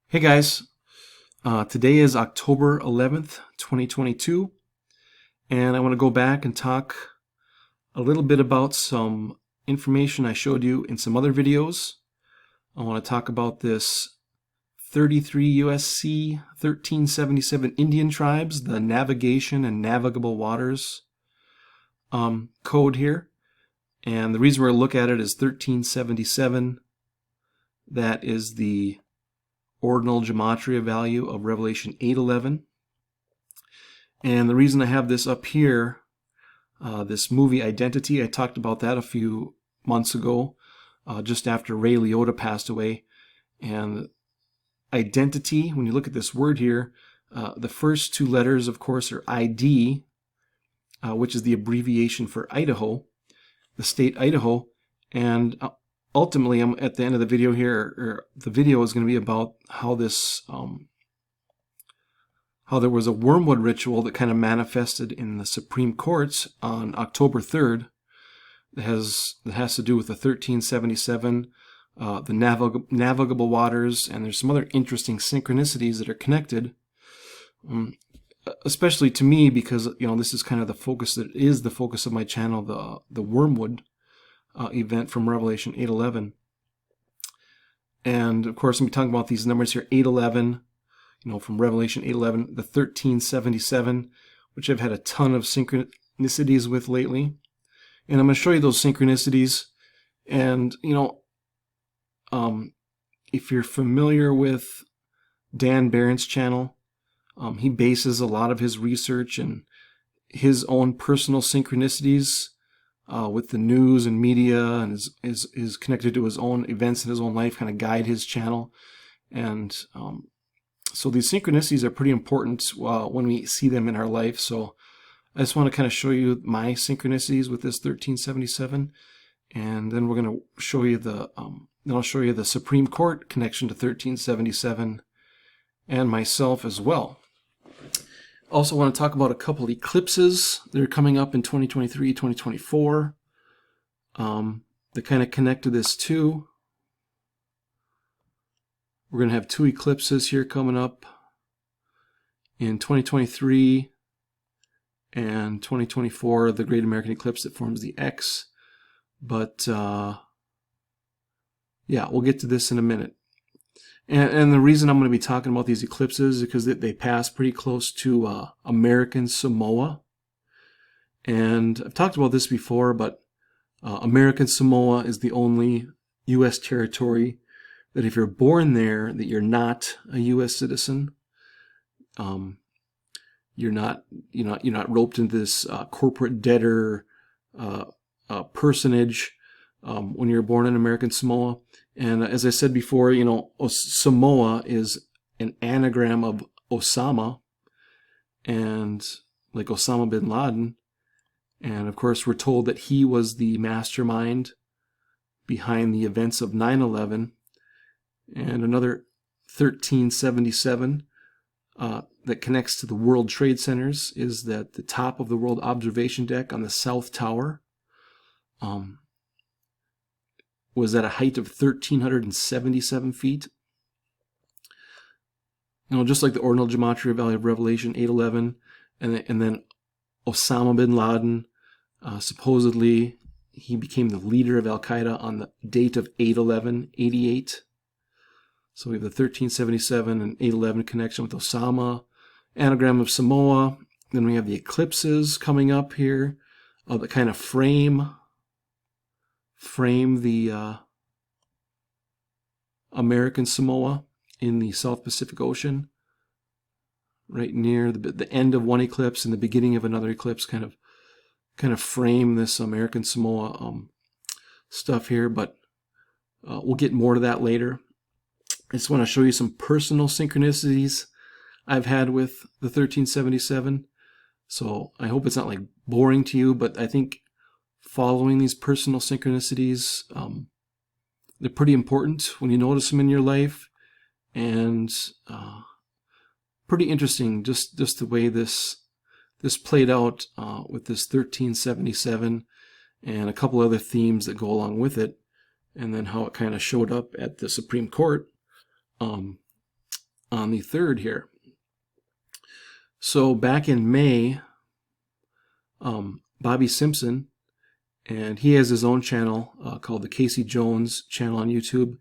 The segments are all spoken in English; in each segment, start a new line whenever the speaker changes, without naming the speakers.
Hey guys, today is October 11th, 2022, and I want to go back and talk a little bit about some information I showed you in some other videos. I want to talk about this 33 USC 1377 Indian tribes, the navigation and navigable waters code here. And the reason we're going to look at it is 1377. That is the ordinal gematria value of Revelation 8:11. And the reason I have this up here, this movie Identity, I talked about that a few months ago, just after Ray Liotta passed away. And identity, when you look at this word here, the first two letters, of course, are ID, which is the abbreviation for Idaho, the state Idaho. And ultimately, I'm at the end of the video here, or the video is going to be about how this, how there was a Wormwood ritual that kind of manifested in the Supreme Courts on October 3rd that has to do with the 1377, the navigable waters, and there's some other interesting synchronicities that are connected, especially to me because, you know, this is kind of the focus, that is the focus of my channel, the Wormwood event from Revelation 8:11. And of course, I'm talking about these numbers here, 8:11, you know, from Revelation 8:11, the 1377, which I've had a ton of synchronicities with lately. And I'm going to show you those synchronicities. And, you know, if you're familiar with Dan Barron's channel, he bases a lot of his research and his own personal synchronicities with the news and media, and is connected to his own events in his own life, kind of guide his channel. And so these synchronicities are pretty important when we see them in our life. So I just want to kind of show you my synchronicities with this 1377, and then we're going to show you then I'll show you the Supreme Court connection to 1377 and myself as well. Also want to talk about a couple eclipses that are coming up in 2023, 2024. That kind of connect to this too. We're going to have two eclipses here coming up in 2023 and 2024, the Great American Eclipse that forms the X. But yeah, we'll get to this in a minute. And the reason I'm going to be talking about these eclipses is because they pass pretty close to American Samoa. And I've talked about this before, but American Samoa is the only U.S. territory that if you're born there, that you're not a U.S. citizen. You're not roped into this corporate debtor personage when you're born in American Samoa. And as I said before, you know, Samoa is an anagram of Osama, and like Osama bin Laden. And of course, we're told that he was the mastermind behind the events of 9/11. And another 1377 that connects to the World Trade Centers is that the top of the World Observation Deck on the South Tower was at a height of 1,377 feet. You know, just like the ordinal gematria value of Revelation 8:11, and then Osama bin Laden, supposedly he became the leader of Al-Qaeda on the date of 8/11/88. So we have the 1377 and 8/11 connection with Osama, anagram of Samoa. Then we have the eclipses coming up here that kind of frame the American Samoa in the South Pacific Ocean, right near the end of one eclipse and the beginning of another eclipse, kind of frame this American Samoa stuff here. But we'll get more to that later. I just want to show you some personal synchronicities I've had with the 1377. So I hope it's not like boring to you, but I think following these personal synchronicities, they're pretty important when you notice them in your life, and pretty interesting just the way this played out with this 1377 and a couple other themes that go along with it, and then how it kind of showed up at the Supreme Court on the 3rd here. So back in May, Bobby Simpson, and he has his own channel called the Casey Jones channel on YouTube.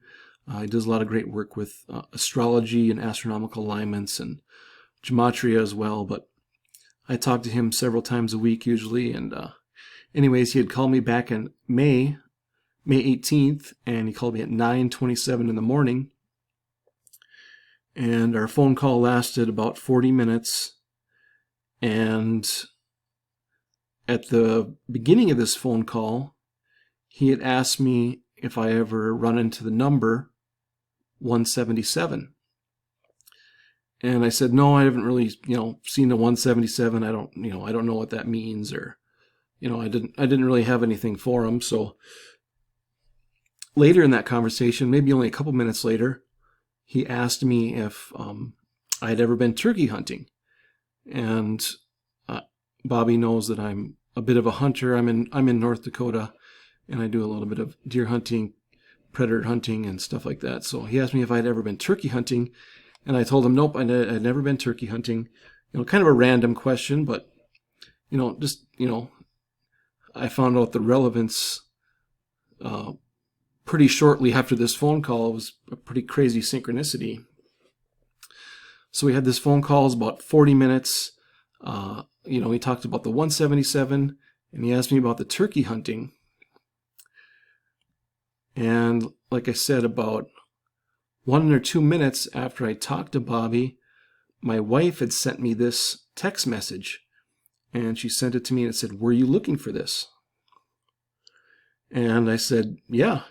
He does a lot of great work with astrology and astronomical alignments and Gematria as well, but I talk to him several times a week usually, and anyways, he had called me back in May 18th, and he called me at 9:27 in the morning, and our phone call lasted about 40 minutes, and at the beginning of this phone call, he had asked me if I ever run into the number 177. And I said, no, I haven't really, seen the 177. I don't know what that means, or, I didn't really have anything for him. So later in that conversation, maybe only a couple minutes later, he asked me if I'd ever been turkey hunting. And Bobby knows that I'm a bit of a hunter. I'm in North Dakota, and I do a little bit of deer hunting, predator hunting, and stuff like that. So he asked me if I'd ever been turkey hunting, and I told him nope, I'd never been turkey hunting. Kind of a random question, but I found out the relevance pretty shortly after this phone call. It was a pretty crazy synchronicity. So we had this phone call, it was about 40 minutes. He talked about the 177, and he asked me about the turkey hunting. And like I said, about 1 or 2 minutes after I talked to Bobby, my wife had sent me this text message, and she sent it to me and it said, "Were you looking for this?" And I said, yeah.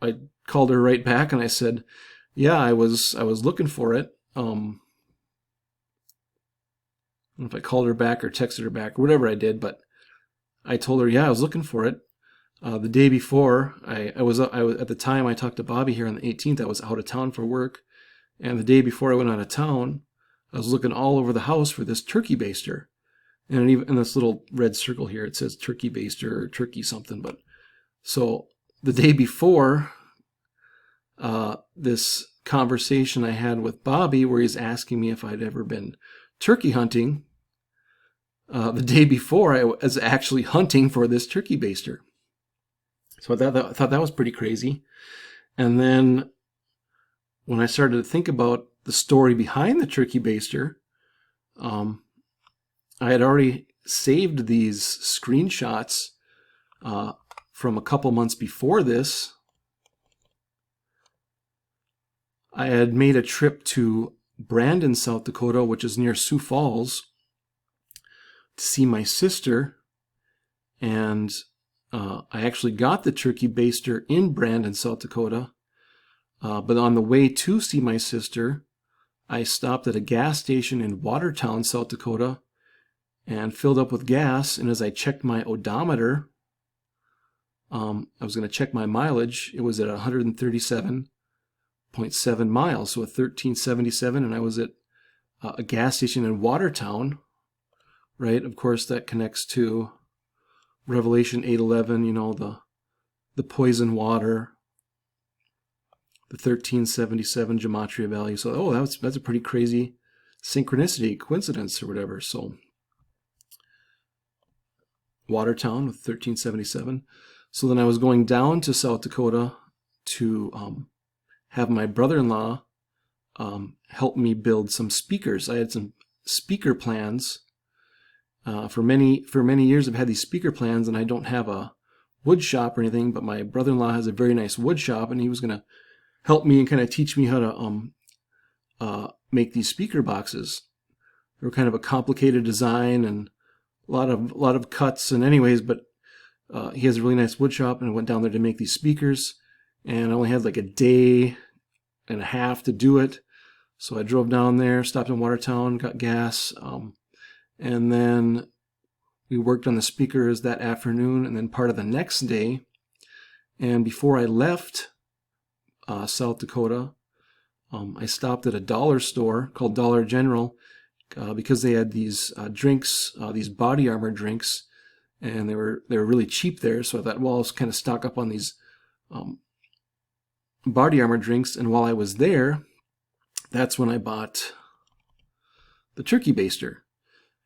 I called her right back and I said, yeah, I was looking for it. I don't know if I called her back or texted her back or whatever I did, but I told her, yeah, I was looking for it. The day before, I was at the time I talked to Bobby here on the 18th, I was out of town for work. And the day before I went out of town, I was looking all over the house for this turkey baster. And even in this little red circle here, it says turkey baster or turkey something. But so the day before this conversation I had with Bobby, where he's asking me if I'd ever been turkey hunting, the day before I was actually hunting for this turkey baster. So I thought that was pretty crazy. And then when I started to think about the story behind the turkey baster, I had already saved these screenshots from a couple months before this. I had made a trip to Brandon, South Dakota, which is near Sioux Falls, to see my sister, and I actually got the turkey baster in Brandon, South Dakota, but on the way to see my sister, I stopped at a gas station in Watertown, South Dakota, and filled up with gas, and as I checked my odometer, I was going to check my mileage. It was at 137.7 miles, so 1377, and I was at a gas station in Watertown, right? Of course, that connects to Revelation 8:11, the poison water, the 1377 Gematria value. So, that's a pretty crazy synchronicity, coincidence, or whatever. So, Watertown with 1377. So then I was going down to South Dakota to have my brother-in-law help me build some speakers. I had some speaker plans. For many years I've had these speaker plans, and I don't have a wood shop or anything, but my brother-in-law has a very nice wood shop, and he was going to help me and kind of teach me how to make these speaker boxes. They were kind of a complicated design and a lot of cuts, and anyways, but he has a really nice wood shop, and I went down there to make these speakers, and I only had like a day and a half to do it. So I drove down there, stopped in Watertown, got gas, and then we worked on the speakers that afternoon and then part of the next day. And before I left South Dakota, I stopped at a dollar store called Dollar General because they had these drinks, these body armor drinks, and they were really cheap there. So I thought, well, I'll kind of stock up on these body armor drinks. And while I was there, that's when I bought the turkey baster,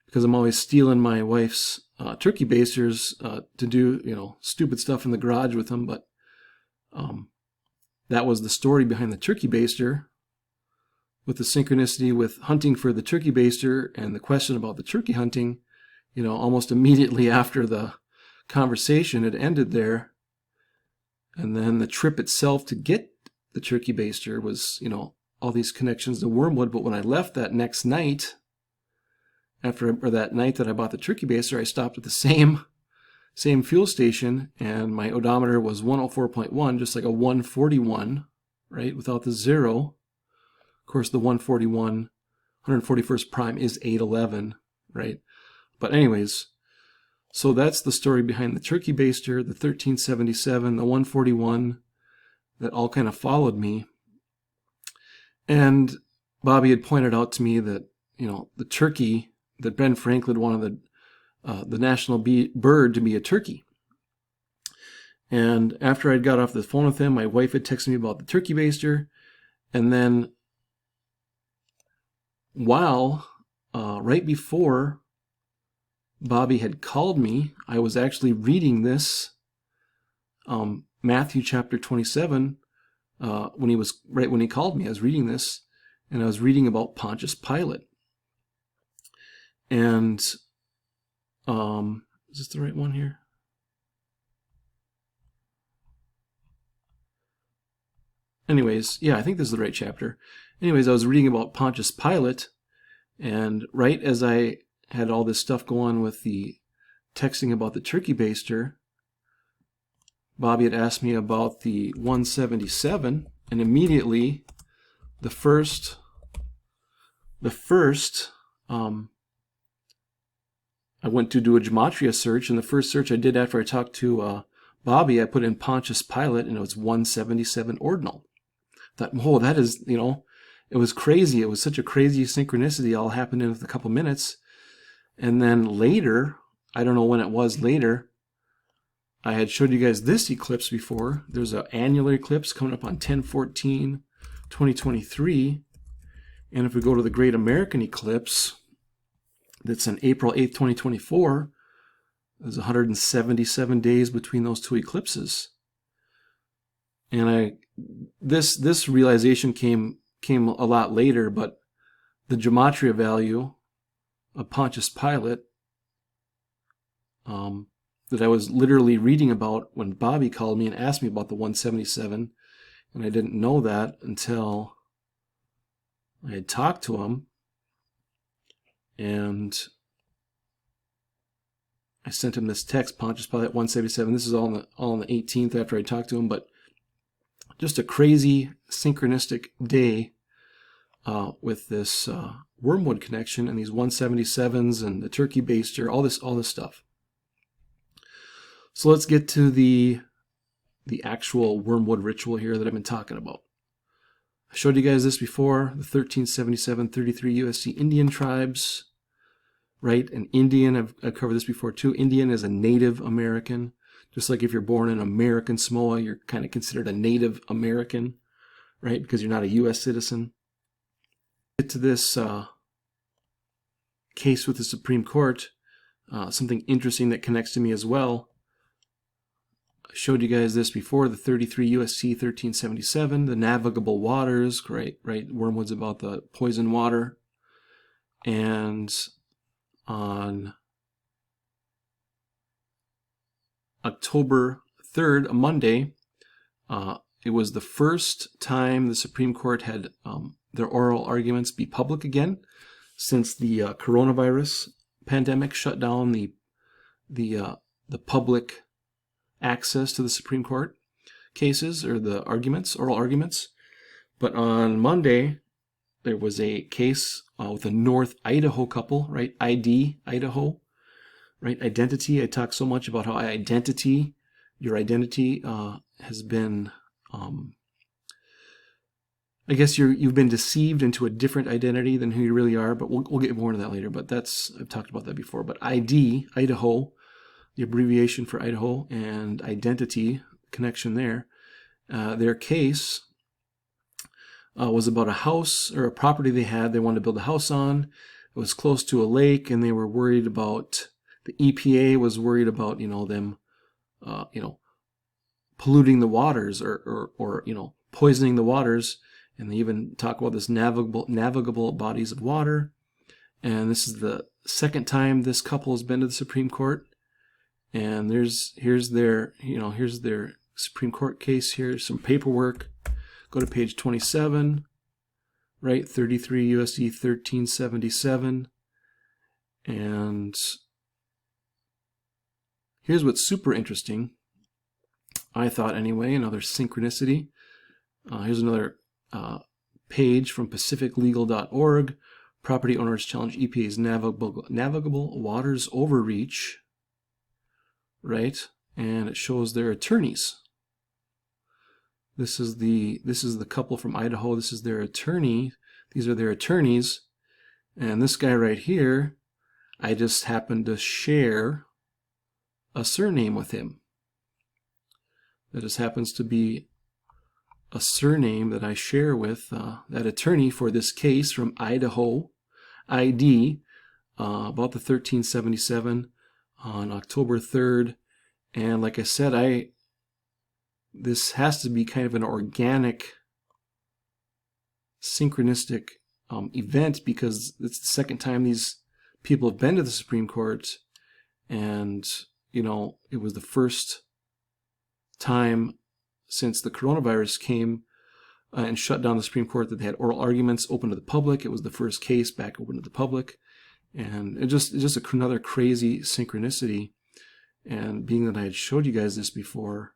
because I'm always stealing my wife's turkey basters to do, you know, stupid stuff in the garage with them. But that was the story behind the turkey baster, with the synchronicity with hunting for the turkey baster and the question about the turkey hunting. You know, almost immediately after the conversation, it ended there. And then the trip itself to get the turkey baster was, you know, all these connections to Wormwood. But when I left that next night, that night that I bought the turkey baster, I stopped at the same fuel station, and my odometer was 104.1, just like a 141, right, without the zero. Of course, the 141, 141st prime is 811, right? But anyways, so that's the story behind the turkey baster, the 1377, the 141, that all kind of followed me. And Bobby had pointed out to me that, you know, the turkey, that Ben Franklin wanted the national bird to be a turkey. And after I got off the phone with him, my wife had texted me about the turkey baster. And then right before Bobby had called me, I was actually reading this Matthew chapter 27 when he called me. I was reading this, and I was reading about Pontius Pilate. And is this the right one here? Anyways, yeah, I think this is the right chapter. Anyways, I was reading about Pontius Pilate, and right as I had all this stuff go on with the texting about the turkey baster, Bobby had asked me about the 177, and immediately the first I went to do a Gematria search, and the first search I did after I talked to Bobby, I put in Pontius Pilate, and it was 177 ordinal. I thought, whoa, that is, you know, it was crazy. It was such a crazy synchronicity, all happened in a couple minutes. And then later, I don't know when it was later, I had showed you guys this eclipse before. There's an annular eclipse coming up on 10/14/2023. And if we go to the Great American Eclipse, that's on April 8th, 2024, there's 177 days between those two eclipses. And this realization came a lot later, but the Gematria value of Pontius Pilate that I was literally reading about when Bobby called me and asked me about the 177, and I didn't know that until I had talked to him, and I sent him this text, Pontius Pilate 177. This is all on the 18th after I talked to him, but just a crazy synchronistic day with this Wormwood connection and these 177s and the turkey baster, all this stuff. So let's get to the actual Wormwood ritual here that I've been talking about. I showed you guys this before, the 1377, 33 USC Indian tribes, right? An Indian, I've covered this before too. Indian is a Native American. Just like if you're born in American Samoa, you're kind of considered a Native American, right? Because you're not a U.S. citizen. Get to this case with the Supreme Court, something interesting that connects to me as well. I showed you guys this before, the 33 USC 1377, the navigable waters, right? Wormwood's about the poison water. And on October 3rd, a Monday, it was the first time the Supreme Court had their oral arguments be public again since the coronavirus pandemic shut down the public access to the Supreme Court cases or the oral arguments. But on Monday, there was a case with a North Idaho couple, right? Idaho, right? Identity. I talk so much about how your identity has been, I guess you've been deceived into a different identity than who you really are, but we'll get more into that later. But I've talked about that before. But Idaho, the abbreviation for Idaho, and identity, connection there. Their case was about a house or a property they had. They wanted to build a house on. It was close to a lake, and they were worried about, the EPA was worried about, them, polluting the waters or poisoning the waters. And they even talk about this navigable bodies of water. And this is the second time this couple has been to the Supreme Court. And here's their Supreme Court case. Here's some paperwork. Go to page 27, right? 33 U.S.C. 1377. And here's what's super interesting, I thought anyway, another synchronicity. Here's another page from pacificlegal.org. Property owners challenge EPA's navigable waters overreach, right? And it shows their attorneys. This is the couple from Idaho. This is their attorney. These are their attorneys. And this guy right here, I just happened to share a surname with him. That just happens to be a surname that I share with that attorney for this case from Idaho, ID, about the 1377 on October 3rd. And like I said, this has to be kind of an organic, synchronistic event, because it's the second time these people have been to the Supreme Court, and it was the first time since the coronavirus came and shut down the Supreme Court that they had oral arguments open to the public. It was the first case back open to the public, and it's just another crazy synchronicity. And being that I had showed you guys this before,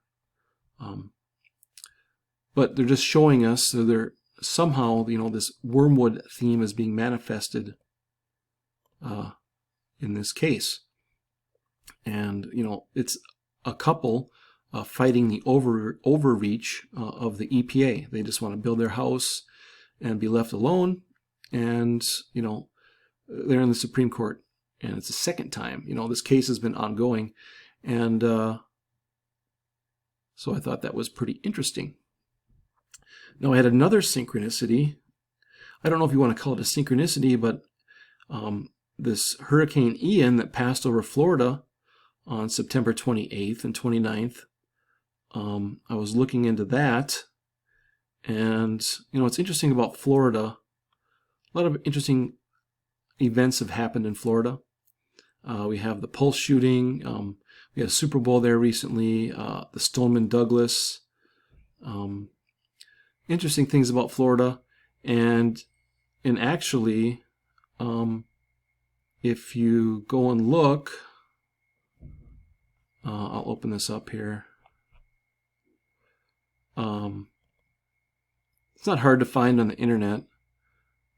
but they're just showing us, so they're somehow, this Wormwood theme is being manifested in this case. And, it's a couple fighting the overreach of the EPA. They just want to build their house and be left alone. And, they're in the Supreme Court. And it's the second time. This case has been ongoing. And so I thought that was pretty interesting. Now, I had another synchronicity. I don't know if you want to call it a synchronicity, but this Hurricane Ian that passed over Florida on September 28th and 29th, I was looking into that. And, what's interesting about Florida, a lot of interesting events have happened in Florida. We have the Pulse shooting. We had a Super Bowl there recently. The Stoneman Douglas. Interesting things about Florida. And actually, if you go and look, I'll open this up here. It's not hard to find on the internet,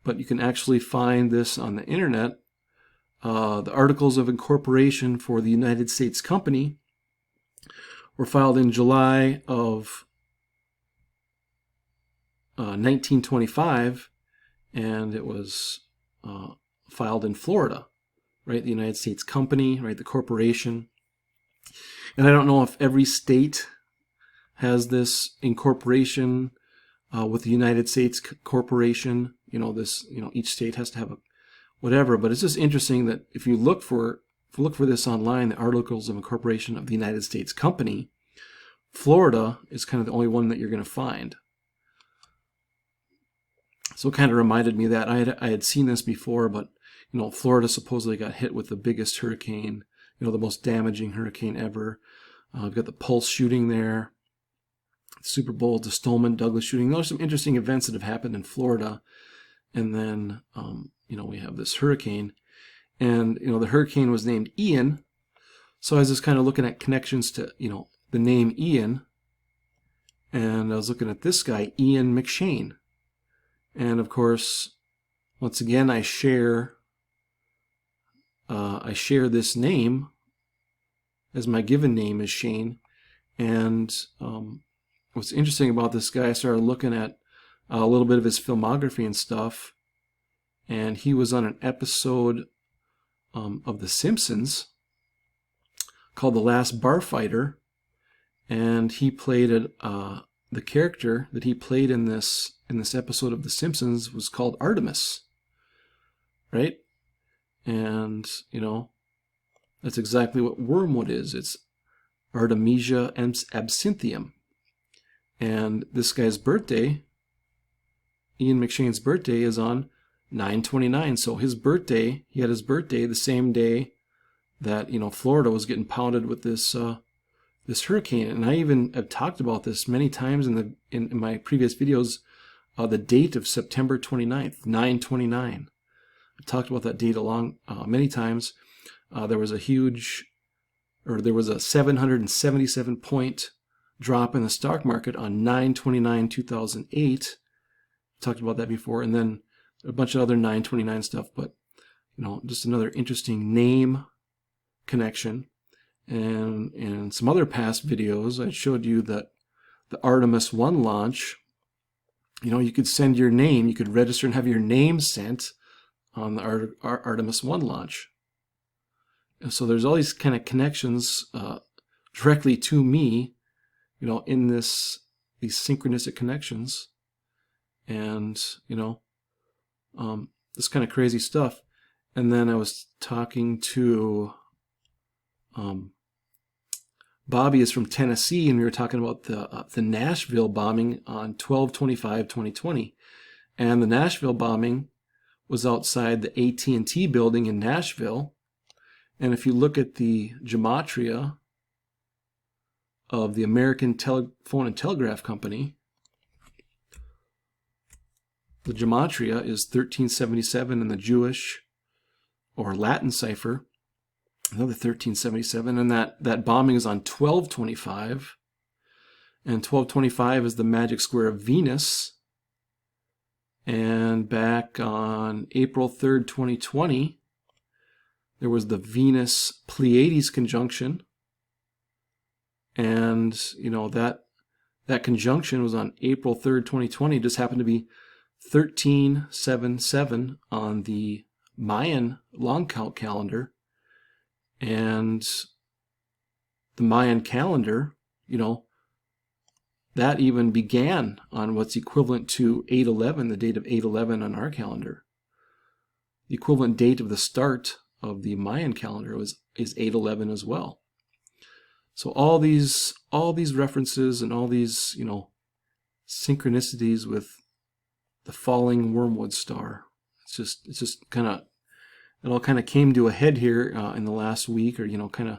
but you can actually find this on the internet. The Articles of Incorporation for the United States Company were filed in July of 1925, and it was filed in Florida, right? The United States Company, right? The corporation. And I don't know if every state has this incorporation with the United States Corporation. Each state has to have a whatever, but it's just interesting that if you look for this online, the Articles of Incorporation of the United States Company, Florida is kind of the only one that you're going to find. So it kind of reminded me of that. I had seen this before, but Florida supposedly got hit with the biggest hurricane, the most damaging hurricane ever. We've got the Pulse shooting there, Super Bowl, the Stoneman Douglas shooting. Those are some interesting events that have happened in Florida. And then, we have this hurricane. And, the hurricane was named Ian. So I was just kind of looking at connections to, the name Ian. And I was looking at this guy, Ian McShane. And, of course, once again, I share this name as my given name is Shane. And what's interesting about this guy, I started looking at a little bit of his filmography and stuff, and he was on an episode of The Simpsons called The Last Bar Fighter, and he played the character that he played in this in this episode of The Simpsons was called Artemis, right? And, you know, that's exactly what wormwood is. It's Artemisia absinthium. And this guy's birthday, Ian McShane's birthday, is on 9/29. So his birthday, he had his birthday the same day that, you know, Florida was getting pounded with this this hurricane. And I even have talked about this many times in my previous videos. The date of September 29th, 9/29. I've talked about that date many times. There was a 777 point drop in the stock market on 9/29/2008. Talked about that before, and then a bunch of other 9/29 stuff. But you know, just another interesting name connection. And in some other past videos, I showed you that the Artemis 1 launch. You know, you could send your name, you could register and have your name sent on the Artemis 1 launch. And so there's all these kind of connections directly to me, you know, in these synchronistic connections. And, you know, this kind of crazy stuff. And then I was talking to Bobby is from Tennessee, and we were talking about the Nashville bombing on 12/25/2020, and the Nashville bombing was outside the AT&T building in Nashville. And if you look at the Gematria of the American Telephone and Telegraph Company, the Gematria is 1377, and the Jewish or Latin cipher, another 1377, and that bombing is on 12/25, and 12/25 is the magic square of Venus. And back on April 3rd, 2020, there was the Venus-Pleiades conjunction, and you know that conjunction was on April 3rd, 2020. It just happened to be 1377 on the Mayan long count calendar. And the Mayan calendar, you know, that even began on what's equivalent to 8/11, the date of 8/11 on our calendar. The equivalent date of the start of the Mayan calendar is 8/11 as well. So all these references and all these, you know, synchronicities with the falling Wormwood star. It's just kind of, it all kind of came to a head here in the last week, or, you know, kind of,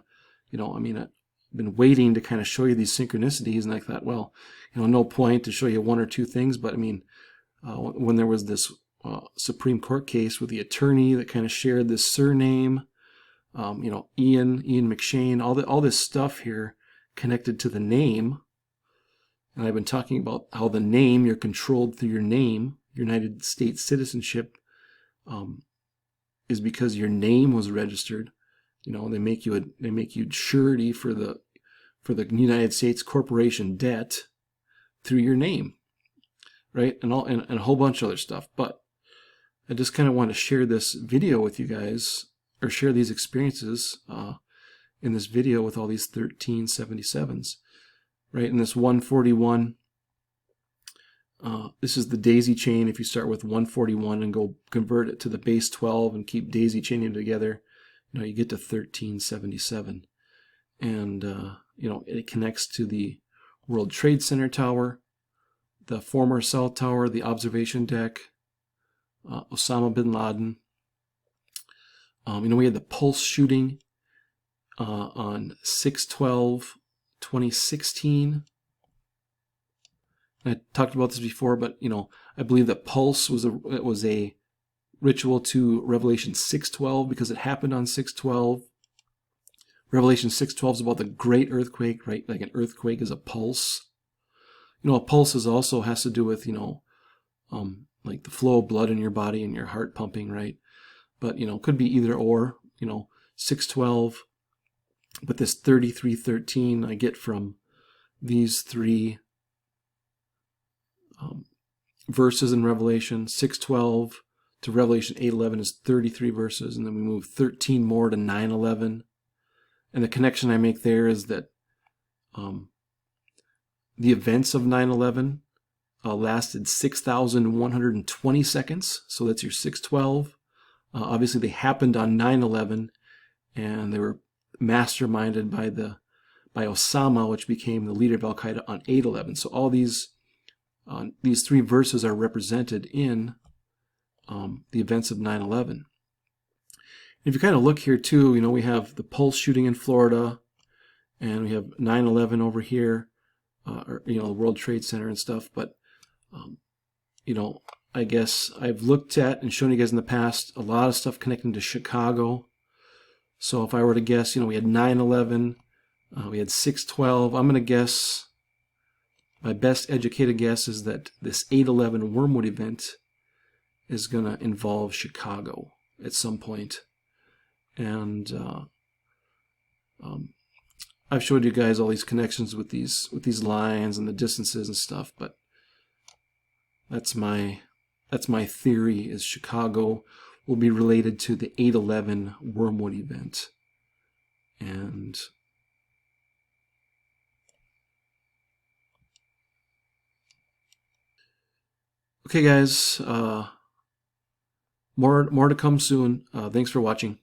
you know, I mean, I've been waiting to kind of show you these synchronicities, and I thought, well, you know, no point to show you one or two things, but I mean, when there was this Supreme Court case with the attorney that kind of shared this surname, you know, Ian McShane, all this stuff here connected to the name. And I've been talking about how the name, you're controlled through your name, United States citizenship, is because your name was registered. You know, they make you surety for the United States corporation debt through your name, right? And a whole bunch of other stuff. But I just kind of want to share this video with you guys, or share these experiences in this video with all these 1377s, right? In this 141, this is the daisy chain. If you start with 141 and go convert it to the base 12 and keep daisy chaining together, you know, you get to 1377. And, you know, it connects to the World Trade Center tower, the former cell tower, the observation deck, Osama bin Laden. You know, we had the Pulse shooting on 6/12/2016. I talked about this before, but you know, I believe that Pulse was a ritual to Revelation 6:12 because it happened on 6/12. Revelation 6:12 is about the great earthquake, right? Like an earthquake is a pulse. You know, a pulse also has to do with, you know, like the flow of blood in your body and your heart pumping, right? But, you know, it could be either or, you know, 6/12. But this 33:13 I get from these three verses in Revelation. 6:12 to Revelation 8:11 is 33 verses, and then we move 13 more to 9:11. And the connection I make there is that the events of 9/11 lasted 6,120 seconds. So that's your 612. Obviously, they happened on 9/11, and they were masterminded by Osama, which became the leader of Al Qaeda on 8/11. So all these three verses are represented in the events of 9/11. If you kind of look here too, you know, we have the Pulse shooting in Florida, and we have 9/11 over here, or, you know, the World Trade Center and stuff. But you know, I guess I've looked at and shown you guys in the past a lot of stuff connecting to Chicago. So if I were to guess, you know, we had 9/11, we had 6/12. I'm going to guess, my best educated guess is that this 8/11 Wormwood event is going to involve Chicago at some point. And I've showed you guys all these connections with these lines and the distances and stuff, but that's my theory, is Chicago will be related to the 8/11 Wormwood event. And okay, guys, more to come soon. Thanks for watching.